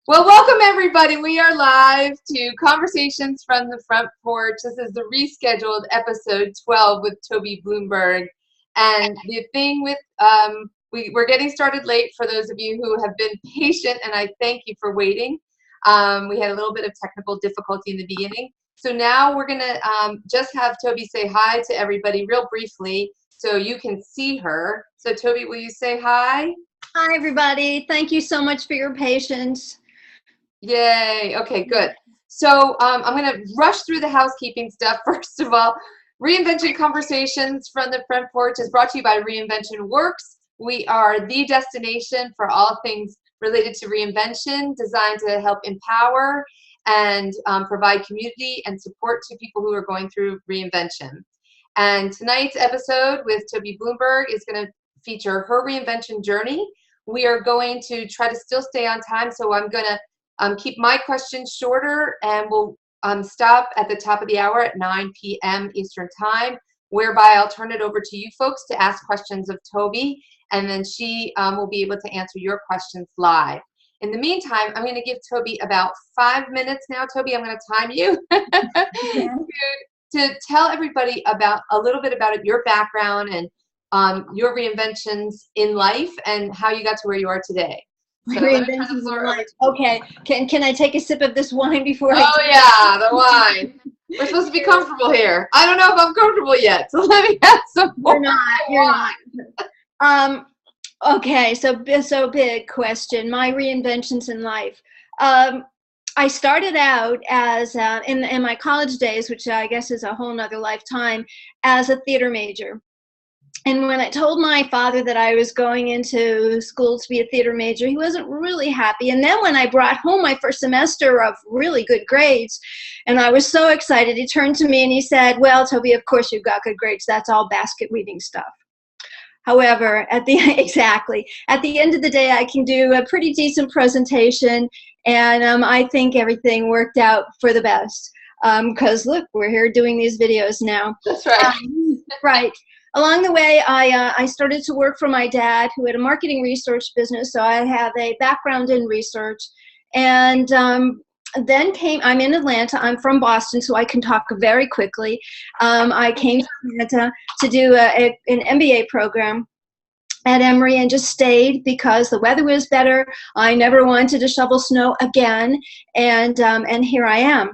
Well, welcome everybody. We are live to Conversations from the Front Porch. This is the rescheduled episode 12 with Toby Bloomberg. And the thing with, we're getting started late for those of you who have been patient, and I thank you for waiting. We had a little bit of technical difficulty in the beginning. So now we're going to just have Toby say hi to everybody real briefly so you can see her. So Toby, will you say hi? Hi, everybody. Thank you so much for your patience. Yay. Okay, good. So I'm going to rush through the housekeeping stuff. First of all, Reinvention Conversations from the Front Porch is brought to you by Reinvention Works. We are the destination for all things related to reinvention, designed to help empower and provide community and support to people who are going through reinvention. And tonight's episode with Toby Bloomberg is going to feature her reinvention journey. We are going to try to still stay on time, so I'm going to keep my questions shorter, and we'll stop at the top of the hour at 9 p.m. Eastern Time, whereby I'll turn it over to you folks to ask questions of Toby, and then she will be able to answer your questions live. In the meantime, I'm going to give Toby about 5 minutes now. Toby, I'm going to time you to tell everybody about a little bit about your background and your reinventions in life and how you got to where you are today. So okay, can I take a sip of this wine before the wine. We're supposed to be comfortable here. I don't know if I'm comfortable yet, so let me have some more. You're not. Okay, so big question. My reinventions in life. I started out as, in my college days, which I guess is a whole nother lifetime, as a theater major. And when I told my father that I was going into school to be a theater major, he wasn't really happy. And then when I brought home my first semester of really good grades, and I was so excited, he turned to me and he said, "Well, Toby, of course you've got good grades. That's all basket weaving stuff." However, at the end of the day, I can do a pretty decent presentation, and I think everything worked out for the best. Because look, we're here doing these videos now. That's right. Right. Along the way, I started to work for my dad, who had a marketing research business, so I have a background in research. And I'm in Atlanta. I'm from Boston, so I can talk very quickly. I came to Atlanta to do an MBA program at Emory and just stayed because the weather was better. I never wanted to shovel snow again, and here I am.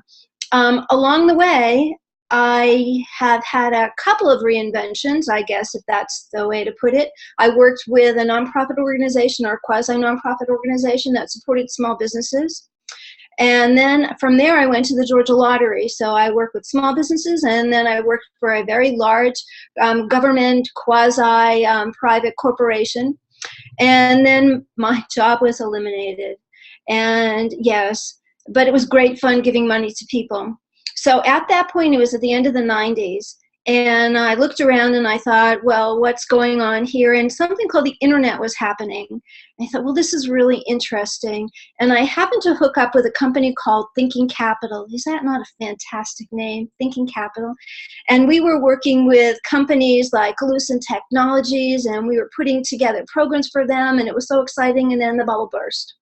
Along the way, I have had a couple of reinventions, I guess, if that's the way to put it. I worked with a nonprofit organization or quasi-nonprofit organization that supported small businesses. And then from there, I went to the Georgia Lottery. So I worked with small businesses, and then I worked for a very large government quasi-private corporation. And then my job was eliminated. And yes, but it was great fun giving money to people. So at that point, it was at the end of the 90s, and I looked around and I thought, well, what's going on here? And something called the internet was happening. I thought, well, this is really interesting. And I happened to hook up with a company called Thinking Capital. Is that not a fantastic name? Thinking Capital. And we were working with companies like Lucent Technologies, and we were putting together programs for them, and it was so exciting. And then the bubble burst.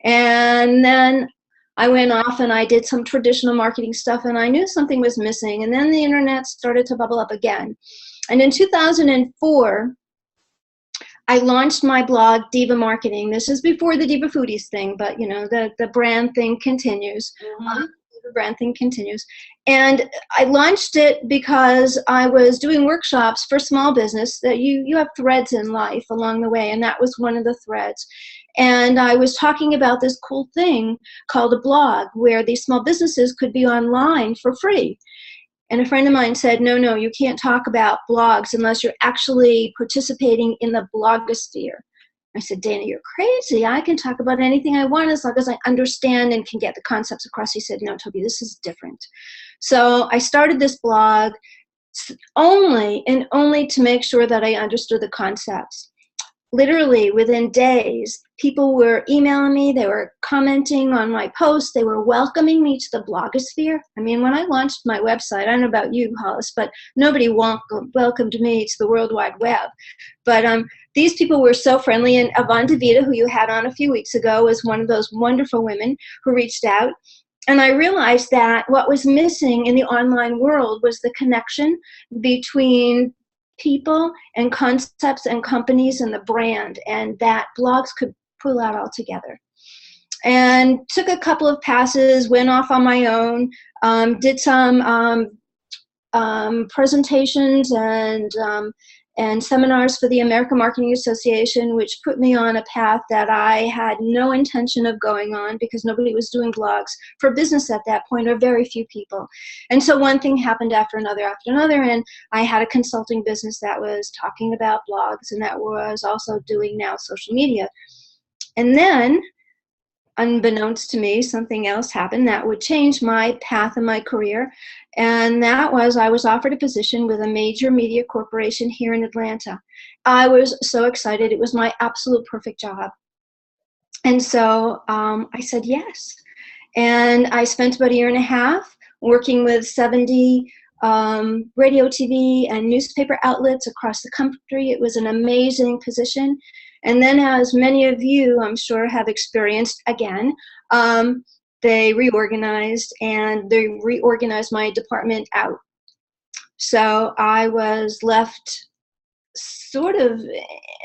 And then I went off and I did some traditional marketing stuff, and I knew something was missing. And then the internet started to bubble up again. And in 2004, I launched my blog, Diva Marketing. This is before the Diva Foodies thing, but you know, the brand thing continues. Mm-hmm. The brand thing continues. And I launched it because I was doing workshops for small business that you have threads in life along the way, and that was one of the threads. And I was talking about this cool thing called a blog where these small businesses could be online for free. And a friend of mine said, no, you can't talk about blogs unless you're actually participating in the blogosphere. I said, Dana, you're crazy. I can talk about anything I want as long as I understand and can get the concepts across. He said, no, Toby, this is different. So I started this blog only to make sure that I understood the concepts. Literally within days, people were emailing me, they were commenting on my posts, they were welcoming me to the blogosphere. I mean, when I launched my website, I don't know about you, Hollis, but nobody welcomed me to the World Wide Web. But these people were so friendly. And Yvonne DeVita, who you had on a few weeks ago, was one of those wonderful women who reached out. And I realized that what was missing in the online world was the connection between people and concepts and companies and the brand, and that blogs could pull that all together. And took a couple of passes, went off on my own, did some presentations and seminars for the American Marketing Association, which put me on a path that I had no intention of going on because nobody was doing blogs for business at that point, or very few people. And so one thing happened after another, and I had a consulting business that was talking about blogs and that was also doing now social media. And then, unbeknownst to me, something else happened that would change my path in my career. And that was, I was offered a position with a major media corporation here in Atlanta. I was so excited. It was my absolute perfect job. And so I said yes. And I spent about a year and a half working with 70 radio, TV, and newspaper outlets across the country. It was an amazing position. And then, as many of you, I'm sure, have experienced again, they reorganized, and they reorganized my department out. So I was left sort of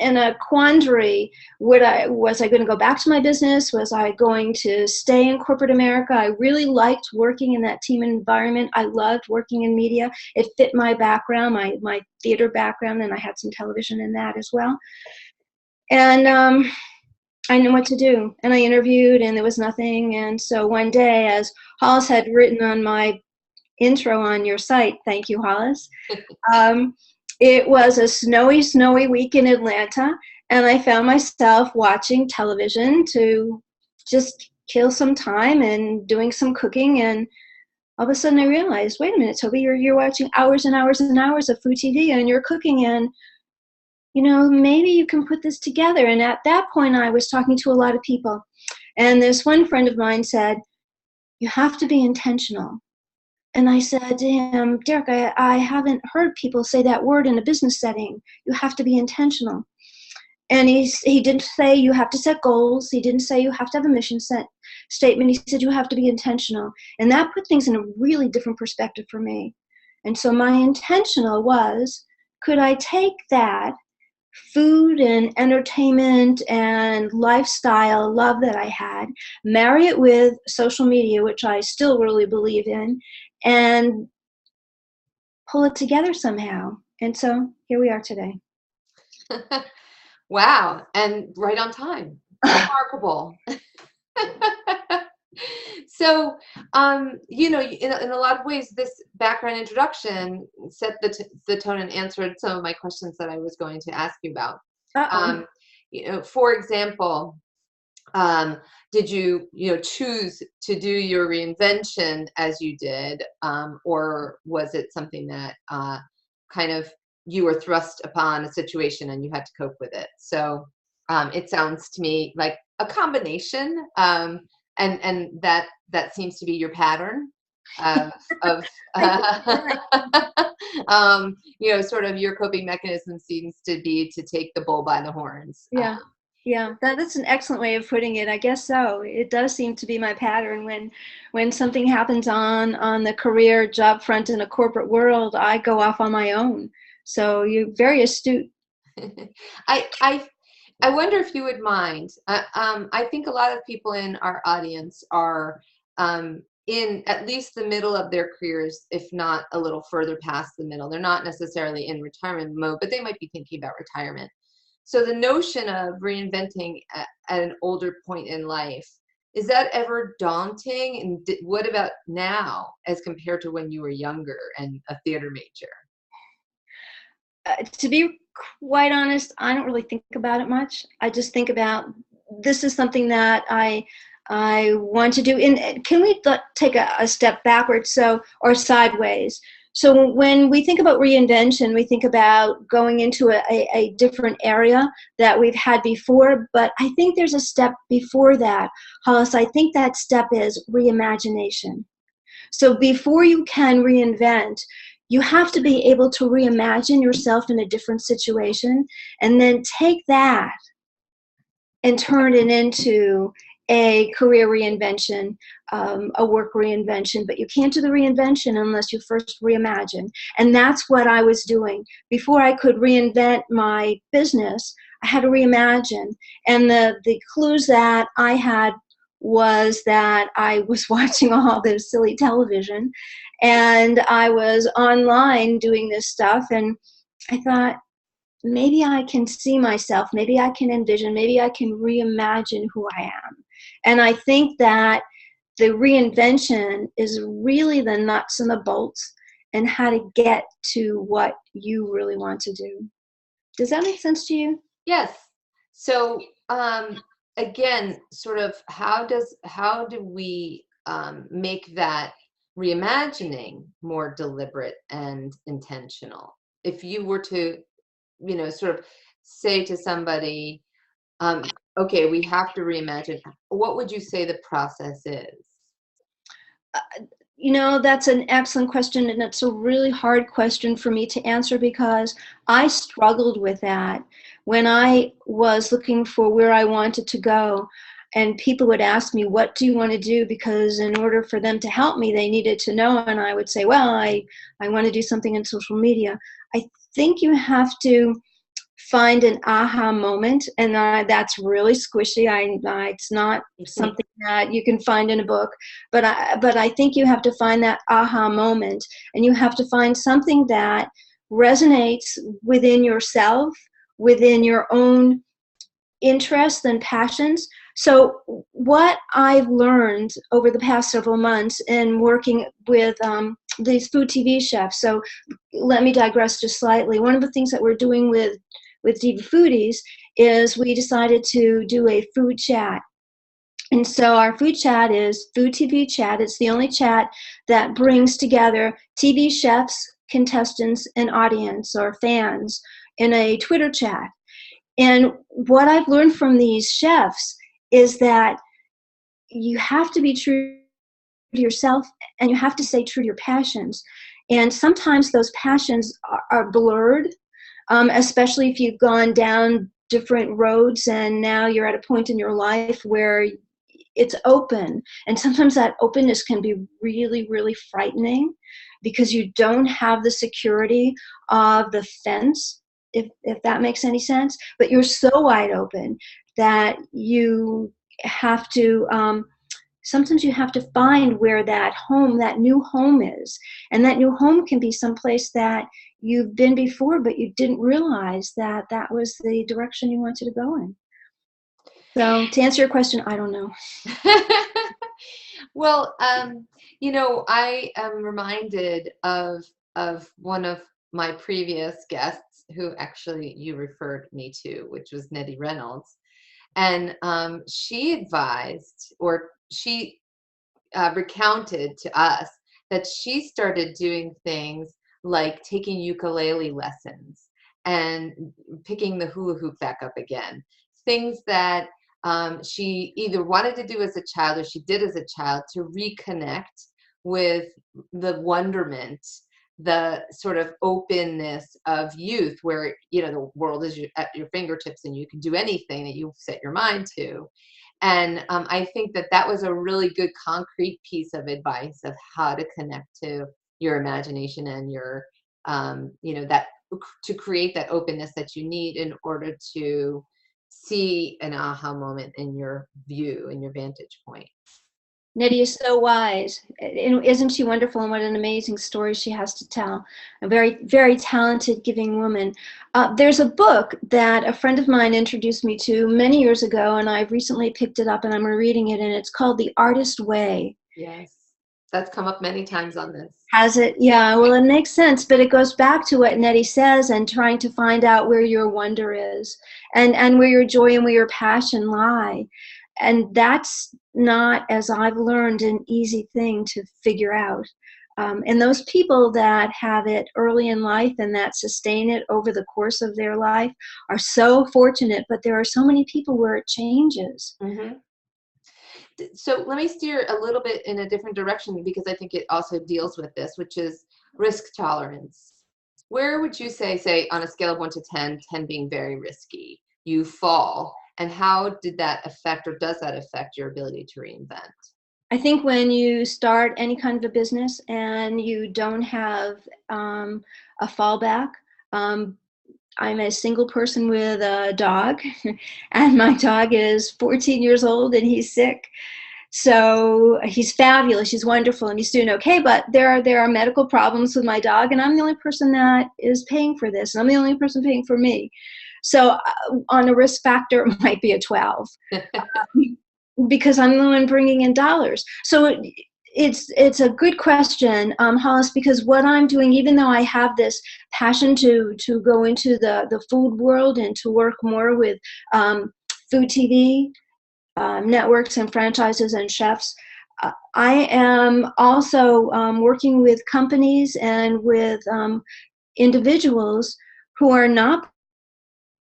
in a quandary. Was I going to go back to my business? Was I going to stay in corporate America? I really liked working in that team environment. I loved working in media. It fit my background, my theater background, and I had some television in that as well. And I knew what to do, and I interviewed, and there was nothing. And so one day, as Hollis had written on my intro on your site, thank you, Hollis, it was a snowy week in Atlanta, and I found myself watching television to just kill some time and doing some cooking. And all of a sudden I realized, wait a minute, Toby, you're watching hours and hours and hours of food TV, and you're cooking, and maybe you can put this together. And at that point, I was talking to a lot of people. And this one friend of mine said, you have to be intentional. And I said to him, Derek, I haven't heard people say that word in a business setting. You have to be intentional. And he didn't say you have to set goals. He didn't say you have to have a mission statement. He said you have to be intentional. And that put things in a really different perspective for me. And so my intentional was, could I take that food and entertainment and lifestyle love that I had, marry it with social media, which I still really believe in, and pull it together somehow. And so here we are today. Wow. And right on time. Remarkable. So, in a lot of ways, this background introduction set the tone and answered some of my questions that I was going to ask you about. For example, did you, choose to do your reinvention as you did, or was it something that kind of you were thrust upon a situation and you had to cope with it? So it sounds to me like a combination. And that seems to be your pattern of sort of your coping mechanism seems to be to take the bull by the horns. Yeah, that's an excellent way of putting it. I guess so. It does seem to be my pattern. When something happens on the career job front in a corporate world, I go off on my own. So you're very astute. I wonder if you would mind. I think a lot of people in our audience are in at least the middle of their careers, if not a little further past the middle. They're not necessarily in retirement mode, but they might be thinking about retirement. So the notion of reinventing at an older point in life, is that ever daunting? And what about now as compared to when you were younger and a theater major? To be quite honest, I don't really think about it much. I just think about, this is something that I want to do. And can we take a step backwards, or sideways? So when we think about reinvention, we think about going into a different area that we've had before. But I think there's a step before that, Hollis. I think that step is reimagination. So before you can reinvent, you have to be able to reimagine yourself in a different situation and then take that and turn it into a career reinvention, a work reinvention. But you can't do the reinvention unless you first reimagine. And that's what I was doing. Before I could reinvent my business, I had to reimagine. And the clues that I had was that I was watching all this silly television, and I was online doing this stuff, and I thought, maybe I can see myself, maybe I can envision, maybe I can reimagine who I am. And I think that the reinvention is really the nuts and the bolts and how to get to what you really want to do. Does that make sense to you? Yes. So again, sort of how do we make that reimagining more deliberate and intentional? If you were to, sort of say to somebody, okay, we have to reimagine, what would you say the process is? That's an excellent question, and it's a really hard question for me to answer because I struggled with that when I was looking for where I wanted to go. And people would ask me, what do you want to do? Because in order for them to help me, they needed to know. And I would say, well, I want to do something in social media. I think you have to find an aha moment, and that's really squishy. It's not something that you can find in a book, but I think you have to find that aha moment, and you have to find something that resonates within yourself, within your own interests and passions. So what I've learned over the past several months in working with these food TV chefs, so let me digress just slightly. One of the things that we're doing with Diva Foodies is we decided to do a food chat. And so our food chat is Food TV Chat. It's the only chat that brings together TV chefs, contestants, and audience or fans in a Twitter chat. And what I've learned from these chefs is that you have to be true to yourself, and you have to stay true to your passions. And sometimes those passions are blurred, especially if you've gone down different roads and now you're at a point in your life where it's open. And sometimes that openness can be really, really frightening because you don't have the security of the fence, if that makes any sense. But you're so wide open that you have to, sometimes you have to find where that new home is. And that new home can be someplace that you've been before, but you didn't realize that that was the direction you wanted to go in. So to answer your question, I don't know. Well, I am reminded of one of my previous guests who actually you referred me to, which was Nettie Reynolds. And she advised, or she recounted to us that she started doing things like taking ukulele lessons and picking the hula hoop back up again. Things that she either wanted to do as a child or she did as a child to reconnect with the wonderment, the sort of openness of youth, where the world is at your fingertips and you can do anything that you set your mind to. And I think that was a really good concrete piece of advice of how to connect to your imagination and your that to create that openness that you need in order to see an aha moment in your view and your vantage point. Nettie is so wise. Isn't she wonderful? And what an amazing story she has to tell. A very, very talented, giving woman. There's a book that a friend of mine introduced me to many years ago, and I've recently picked it up and I'm reading it, and it's called The Artist Way. Yes, that's come up many times on this. Has it? Yeah, well, it makes sense, but it goes back to what Nettie says and trying to find out where your wonder is and where your joy and where your passion lie. And that's not, as I've learned, an easy thing to figure out. And those people that have it early in life and that sustain it over the course of their life are so fortunate, but there are so many people where it changes. Mm-hmm. So let me steer a little bit in a different direction because I think it also deals with this, which is risk tolerance. Where would you say on a scale of 1 to 10, 10 being very risky, you fall? And how did that affect, or does that affect, your ability to reinvent? I think when you start any kind of a business and you don't have a fallback, um, I'm a single person with a dog, and my dog is 14 years old and he's sick. So he's fabulous, he's wonderful, and he's doing okay. But there are medical problems with my dog, and I'm the only person that is paying for this, and I'm the only person paying for me. So on a risk factor, it might be a 12 because I'm the one bringing in dollars. So it's a good question, Hollis, because what I'm doing, even though I have this passion to go into the food world and to work more with food TV networks and franchises and chefs, I am also working with companies and with individuals who are not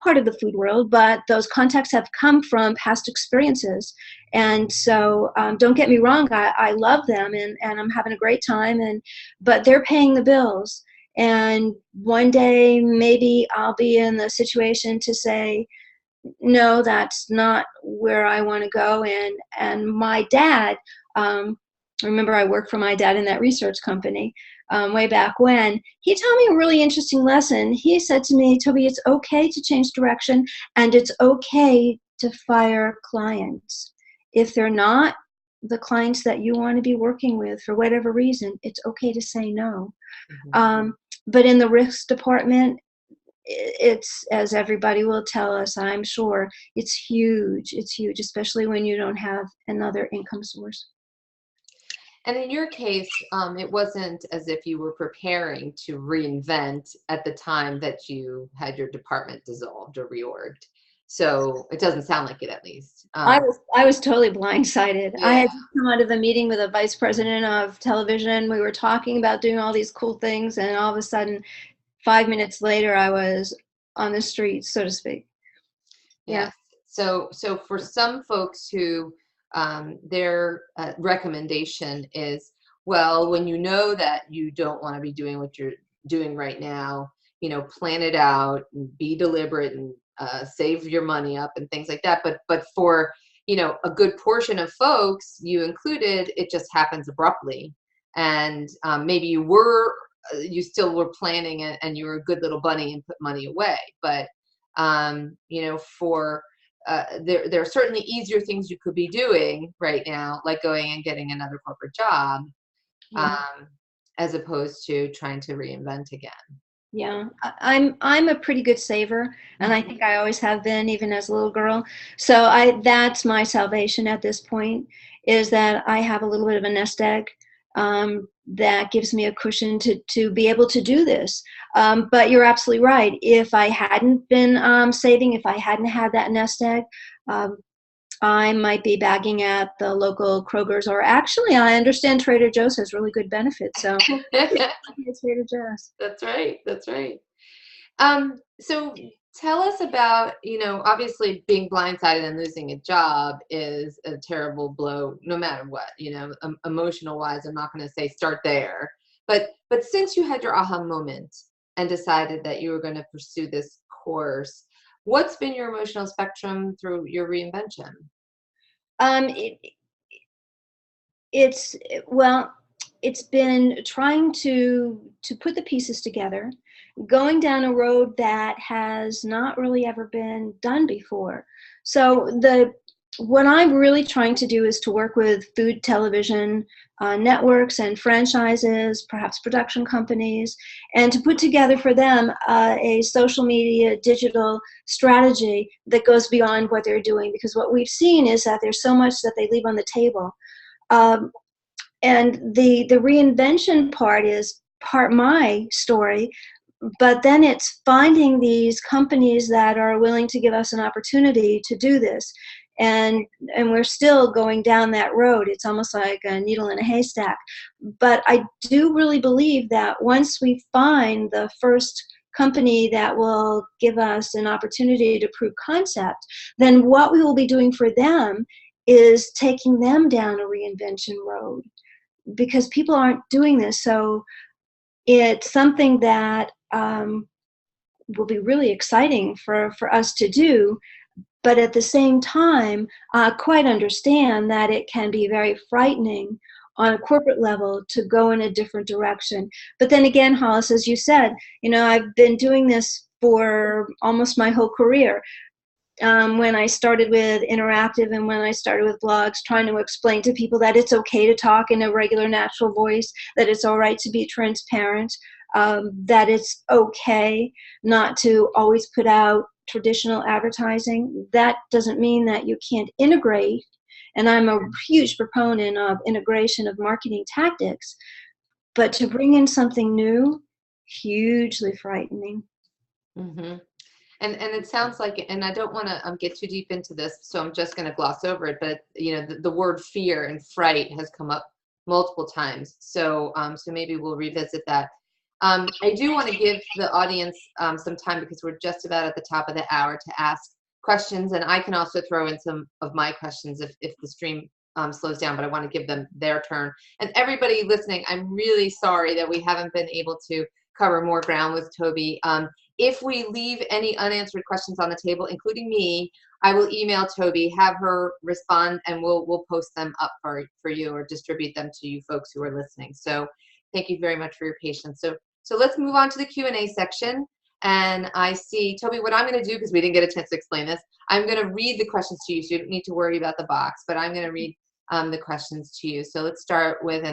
part of the food world, but those contacts have come from past experiences. And so don't get me wrong, I love them, and I'm having a great time, but they're paying the bills. And one day maybe I'll be in the situation to say, no, that's not where I want to go. And my dad, remember I worked for my dad in that research company way back when. He taught me a really interesting lesson. He said to me, Toby, it's okay to change direction, and it's okay to fire clients. If they're not the clients that you want to be working with for whatever reason, it's okay to say no. But in the risk department, it's, as everybody will tell us, I'm sure, it's huge. It's huge, especially when you don't have another income source. And in your case, it wasn't as if you were preparing to reinvent at the time that you had your department dissolved or reorged. So it doesn't sound like it, at least. I was totally blindsided. Yeah. I had just come out of a meeting with a vice president of television. We were talking about doing all these cool things, and all of a sudden, 5 minutes later, I was on the streets, so to speak. Yeah. Yes. So for some folks who their recommendation is, well, when you know that you don't want to be doing what you're doing right now, plan it out and be deliberate and save your money up and things like that. But for, a good portion of folks, you included, it just happens abruptly. And maybe you still were planning and you were a good little bunny and put money away. But, there are certainly easier things you could be doing right now, like going and getting another corporate job, as opposed to trying to reinvent again. Yeah, I'm a pretty good saver, and I think I always have been, even as a little girl. So that's my salvation at this point, is that I have a little bit of a nest egg that gives me a cushion to be able to do this. But you're absolutely right. If I hadn't been saving, if I hadn't had that nest egg, I might be bagging at the local Kroger's, or actually, I understand Trader Joe's has really good benefits. So it's Trader Joe's. That's right. That's right. So tell us about, obviously being blindsided and losing a job is a terrible blow, no matter what, emotional wise. I'm not going to say start there, but since you had your aha moment and decided that you were going to pursue this course, what's been your emotional spectrum through your reinvention? It's been trying to put the pieces together, going down a road that has not really ever been done before. So what I'm really trying to do is to work with food television networks and franchises, perhaps production companies, and to put together for them a social media digital strategy that goes beyond what they're doing. Because what we've seen is that there's so much that they leave on the table. And the reinvention part is part my story, but then it's finding these companies that are willing to give us an opportunity to do this. And we're still going down that road. It's almost like a needle in a haystack. But I do really believe that once we find the first company that will give us an opportunity to prove concept, then what we will be doing for them is taking them down a reinvention road, because people aren't doing this. So it's something that will be really exciting for us to do. But at the same time, quite understand that it can be very frightening on a corporate level to go in a different direction. But then again, Hollis, as you said, I've been doing this for almost my whole career. When I started with Interactive and when I started with blogs, trying to explain to people that it's okay to talk in a regular, natural voice, that it's all right to be transparent, that it's okay not to always put out traditional advertising. That doesn't mean that you can't integrate. And I'm a huge proponent of integration of marketing tactics. But to bring in something new, hugely frightening. Mm-hmm. And it sounds like, and I don't want to get too deep into this, so I'm just going to gloss over it. But the word fear and fright has come up multiple times. So maybe we'll revisit that. I do want to give the audience some time, because we're just about at the top of the hour, to ask questions, and I can also throw in some of my questions if the stream slows down. But I want to give them their turn. And everybody listening, I'm really sorry that we haven't been able to cover more ground with Toby. If we leave any unanswered questions on the table, including me, I will email Toby, have her respond, and we'll post them up for you, or distribute them to you folks who are listening. So thank you very much for your patience. So let's move on to the Q&A section. And I see, Toby, what I'm going to do, because we didn't get a chance to explain this, I'm going to read the questions to you, so you don't need to worry about the box, but I'm going to read the questions to you. So let's start with,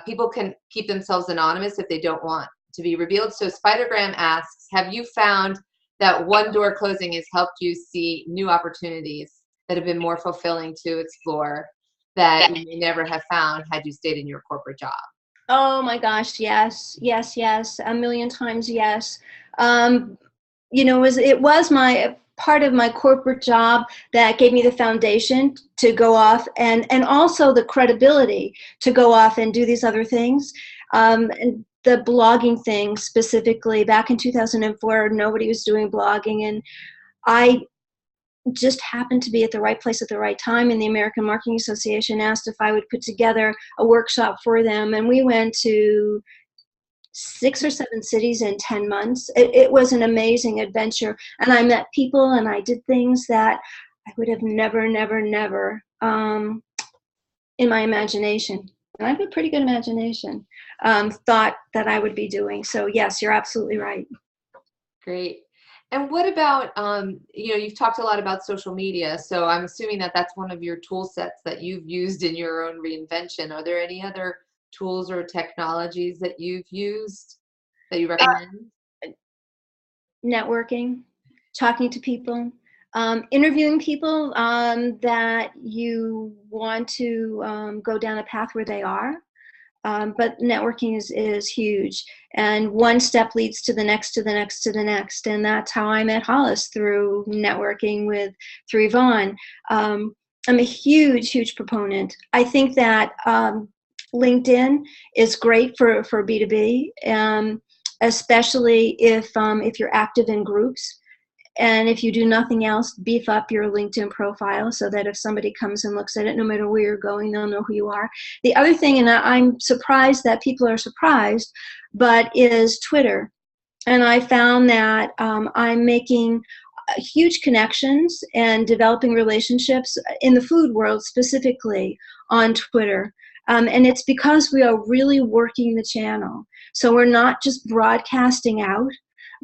people can keep themselves anonymous if they don't want to be revealed. So Spidergram asks, have you found that one door closing has helped you see new opportunities that have been more fulfilling to explore that you may never have found had you stayed in your corporate job? Oh my gosh, yes, yes, yes, a million times yes. It was my part of my corporate job that gave me the foundation to go off, and also the credibility to go off and do these other things. And the blogging thing specifically, back in 2004, nobody was doing blogging, and I just happened to be at the right place at the right time. And the American Marketing Association asked if I would put together a workshop for them, and we went to 6 or 7 cities in 10 months. It was an amazing adventure, and I met people and I did things that I would have never in my imagination, and I have a pretty good imagination, thought that I would be doing. So yes, you're absolutely right. Great. And what about, you've talked a lot about social media, so I'm assuming that that's one of your tool sets that you've used in your own reinvention. Are there any other tools or technologies that you've used that you recommend? Networking, talking to people, interviewing people that you want to go down a path where they are. But networking is huge, and one step leads to the next, to the next, to the next, and that's how I met Hollis, through networking through Yvonne. I'm a huge proponent. I think that LinkedIn is great for B2B, especially if you're active in groups. And if you do nothing else, beef up your LinkedIn profile so that if somebody comes and looks at it, no matter where you're going, they'll know who you are. The other thing, and I'm surprised that people are surprised, but is Twitter. And I found that I'm making huge connections and developing relationships in the food world specifically on Twitter. And it's because we are really working the channel. So we're not just broadcasting out,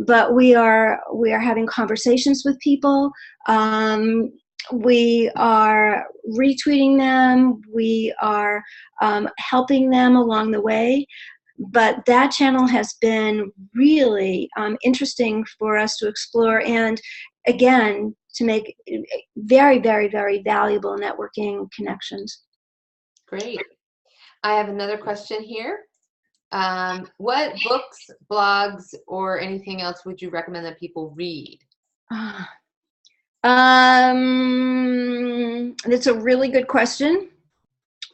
but we are having conversations with people. We are retweeting them. We are helping them along the way. But that channel has been really interesting for us to explore, and again, to make very valuable networking connections. Great. I have another question here. What books, blogs, or anything else would you recommend that people read? That's a really good question.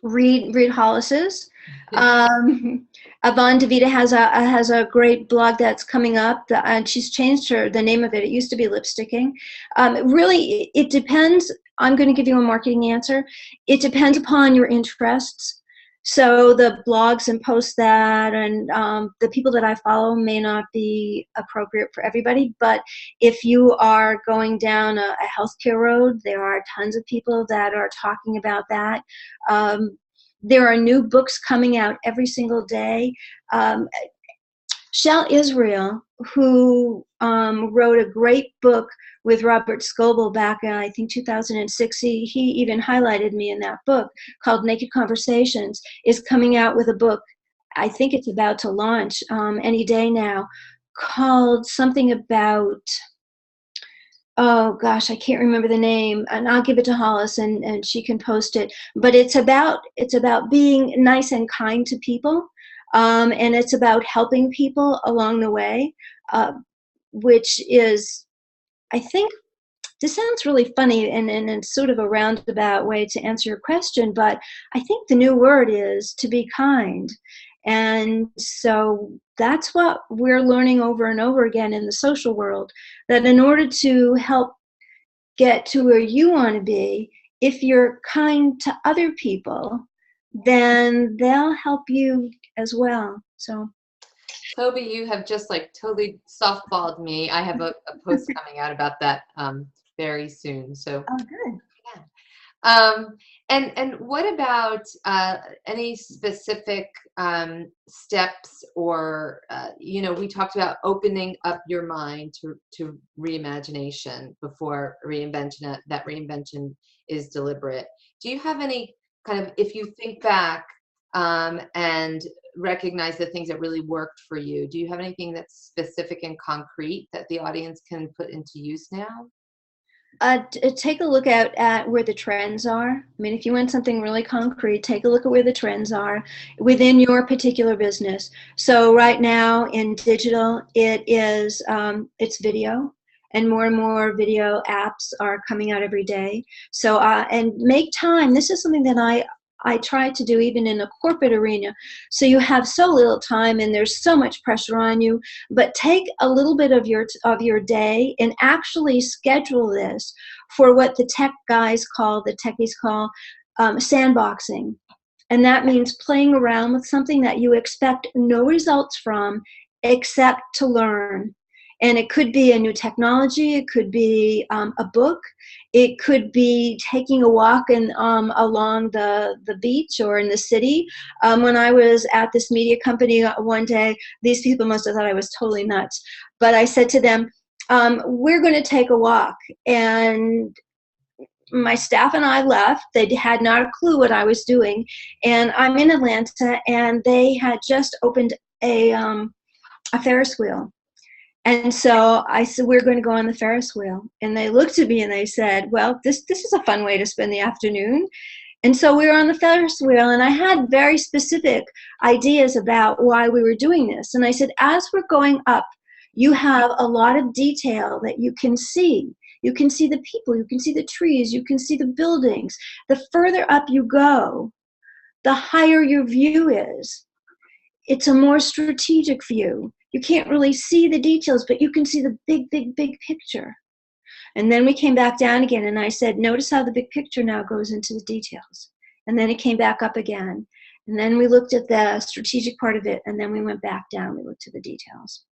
Read Hollis's. Yvonne DeVita has a great blog that's coming up, and she's changed the name of it. It used to be Lipsticking. Really, it depends. I'm going to give you a marketing answer. It depends upon your interests. So the blogs and posts that, and the people that I follow may not be appropriate for everybody, but if you are going down a healthcare road, there are tons of people that are talking about that. There are new books coming out every single day. Um, Shell Israel, who wrote a great book with Robert Scoble back in, I think, 2006, he even highlighted me in that book, called Naked Conversations, is coming out with a book, I think it's about to launch any day now, called something about, oh gosh, I can't remember the name, and I'll give it to Hollis and she can post it. But it's about being nice and kind to people, and it's about helping people along the way, which is, I think, this sounds really funny and it's sort of a roundabout way to answer your question, but I think the new word is to be kind. And so that's what we're learning over and over again in the social world, that in order to help get to where you want to be, if you're kind to other people, then they'll help you as well. So, Toby, you have just like totally softballed me. I have a post coming out about that very soon. So, oh, good. yeah. And what about any specific steps or, we talked about opening up your mind to reimagination before reinvention, that reinvention is deliberate. Do you have any kind of, if you think back and recognize the things that really worked for you, do you have anything that's specific and concrete that the audience can put into use now? Take a look at where the trends are. I mean, if you want something really concrete, take a look at where the trends are within your particular business. So right now in digital, it's video, and more video apps are coming out every day. So and make time. This is something that I try to do even in a corporate arena. So you have so little time and there's so much pressure on you, but take a little bit of your day and actually schedule this for what the techies call sandboxing. And that means playing around with something that you expect no results from except to learn. And it could be a new technology, it could be a book, it could be taking a walk along the beach or in the city. When I was at this media company one day, these people must have thought I was totally nuts. But I said to them, we're going to take a walk. And my staff and I left. They had not a clue what I was doing. And I'm in Atlanta, and they had just opened a Ferris wheel. And so I said, we're going to go on the Ferris wheel. And they looked at me and they said, well, this is a fun way to spend the afternoon. And so we were on the Ferris wheel, and I had very specific ideas about why we were doing this. And I said, as we're going up, you have a lot of detail that you can see. You can see the people, you can see the trees, you can see the buildings. The further up you go, the higher your view is. It's a more strategic view. You can't really see the details, but you can see the big picture. And then we came back down again, and I said, notice how the big picture now goes into the details. And then it came back up again. And then we looked at the strategic part of it, and then we went back down. We looked at the details.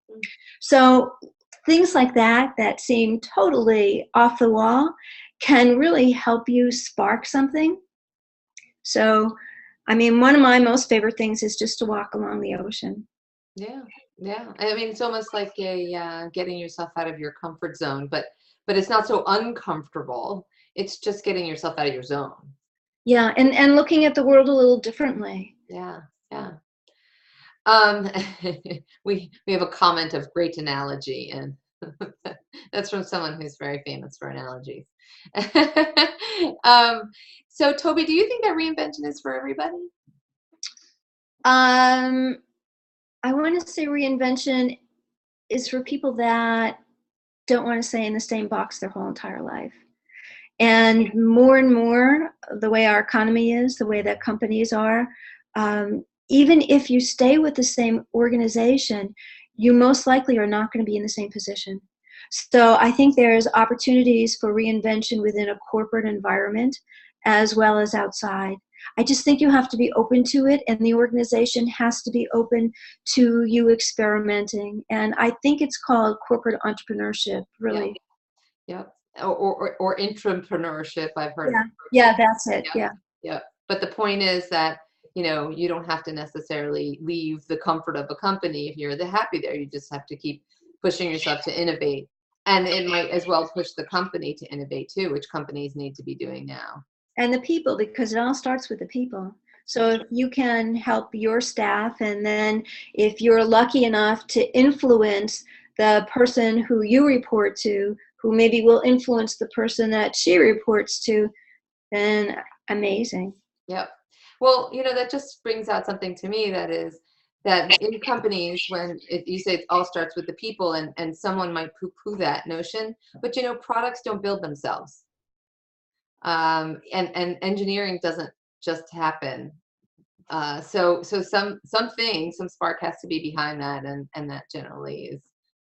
So things like that seem totally off the wall can really help you spark something. So, I mean, one of my most favorite things is just to walk along the ocean. Yeah, yeah. I mean, it's almost like a getting yourself out of your comfort zone, but it's not so uncomfortable. It's just getting yourself out of your zone. Yeah, and looking at the world a little differently. Yeah, yeah. We have a comment of great analogy, and that's from someone who's very famous for analogies. So Toby, do you think that reinvention is for everybody? I want to say reinvention is for people that don't want to stay in the same box their whole entire life. And more, the way our economy is, the way that companies are, even if you stay with the same organization, you most likely are not going to be in the same position. So I think there's opportunities for reinvention within a corporate environment as well as outside. I just think you have to be open to it, and the organization has to be open to you experimenting. And I think it's called corporate entrepreneurship, really. Yep. Or intrapreneurship, I've heard. Yeah, yeah, that's it. Yep. Yeah. Yep. But the point is that, you don't have to necessarily leave the comfort of a company if you're happy there. You just have to keep pushing yourself to innovate. And it might as well push the company to innovate too, which companies need to be doing now. And the people, because it all starts with the people. So if you can help your staff, and then if you're lucky enough to influence the person who you report to, who maybe will influence the person that she reports to, then amazing. Yep. Well, that just brings out something to me, that is that in companies, when you say it all starts with the people, and someone might poo-poo that notion, but products don't build themselves. And engineering doesn't just happen. So some spark has to be behind that, and that generally is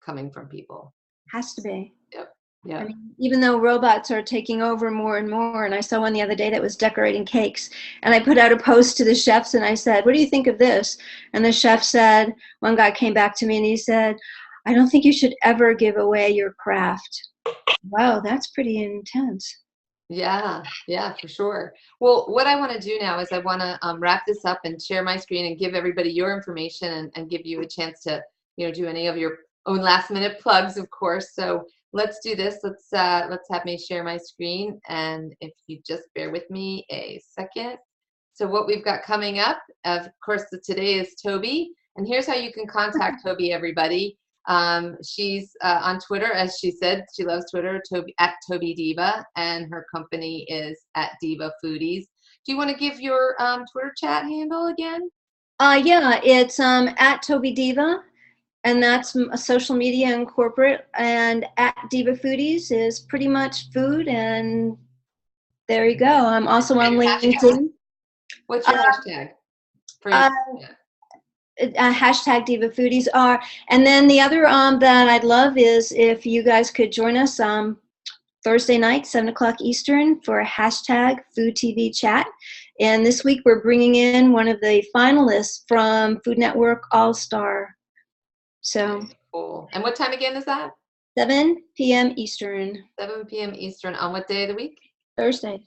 coming from people. Has to be. Yep. Yeah. I mean, even though robots are taking over more and more, and I saw one the other day that was decorating cakes, and I put out a post to the chefs and I said, what do you think of this? And the chef said, one guy came back to me and he said, I don't think you should ever give away your craft. Wow, that's pretty intense. Yeah, for sure. Well, what I want to do now is I want to wrap this up and share my screen and give everybody your information, and give you a chance to, do any of your own last minute plugs, of course. So let's do this. Let's have me share my screen, and if you just bear with me a second. So what we've got coming up, of course, today is Toby, and here's how you can contact Toby, everybody. She's on Twitter, as she said, she loves Twitter, at Toby Diva, and her company is at Diva Foodies. Do you want to give your Twitter chat handle again? Yeah, it's at Toby Diva, and that's a social media and corporate, and at Diva Foodies is pretty much food, and there you go. I'm also on LinkedIn. What's your hashtag? Hashtag Diva Foodies are, and then the other that I'd love is if you guys could join us Thursday night, 7:00 Eastern, for a hashtag Food TV chat. And this week we're bringing in one of the finalists from Food Network All Star. So cool. And what time again is that? 7 p.m. Eastern. 7 p.m. Eastern on what day of the week? Thursday,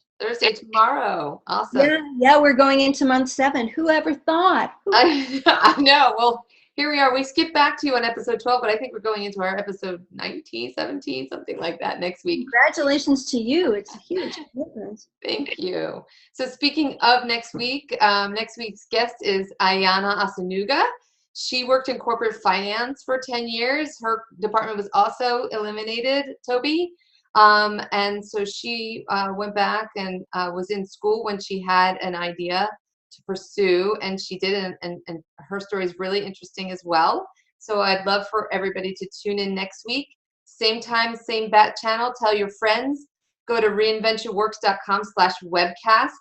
tomorrow. Awesome. Yeah, we're going into month 7. Who ever thought? I know. Well, here we are. We skipped back to you on episode 12, but I think we're going into our episode 19, 17, something like that next week. Congratulations to you. It's a huge difference. Thank you. So speaking of next week, next week's guest is Ayana Asanuga. She worked in corporate finance for 10 years. Her department was also eliminated, Toby. And so she went back and was in school when she had an idea to pursue, and she did, and her story is really interesting as well. So I'd love for everybody to tune in next week. Same time, same bat channel. Tell your friends. Go to reinventionworks.com/webcasts.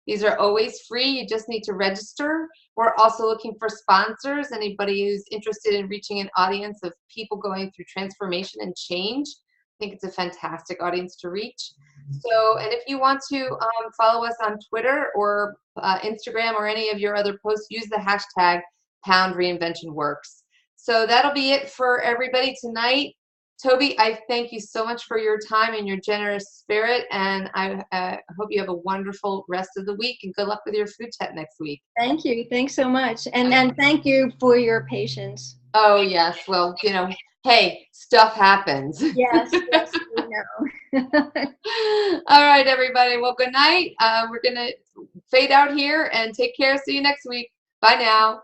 These are always free. You just need to register. We're also looking for sponsors. Anybody who's interested in reaching an audience of people going through transformation and change. I think it's a fantastic audience to reach. So, and if you want to follow us on Twitter or Instagram or any of your other posts, use the hashtag #ReinventionWorks. So that'll be it for everybody tonight. Toby, I thank you so much for your time and your generous spirit, and I hope you have a wonderful rest of the week, and good luck with your food chat next week. Thank you. Thanks so much. And thank you for your patience. Oh, yes. Well, hey, stuff happens. Yes, we know. All right, everybody. Well, good night. We're going to fade out here and take care. See you next week. Bye now.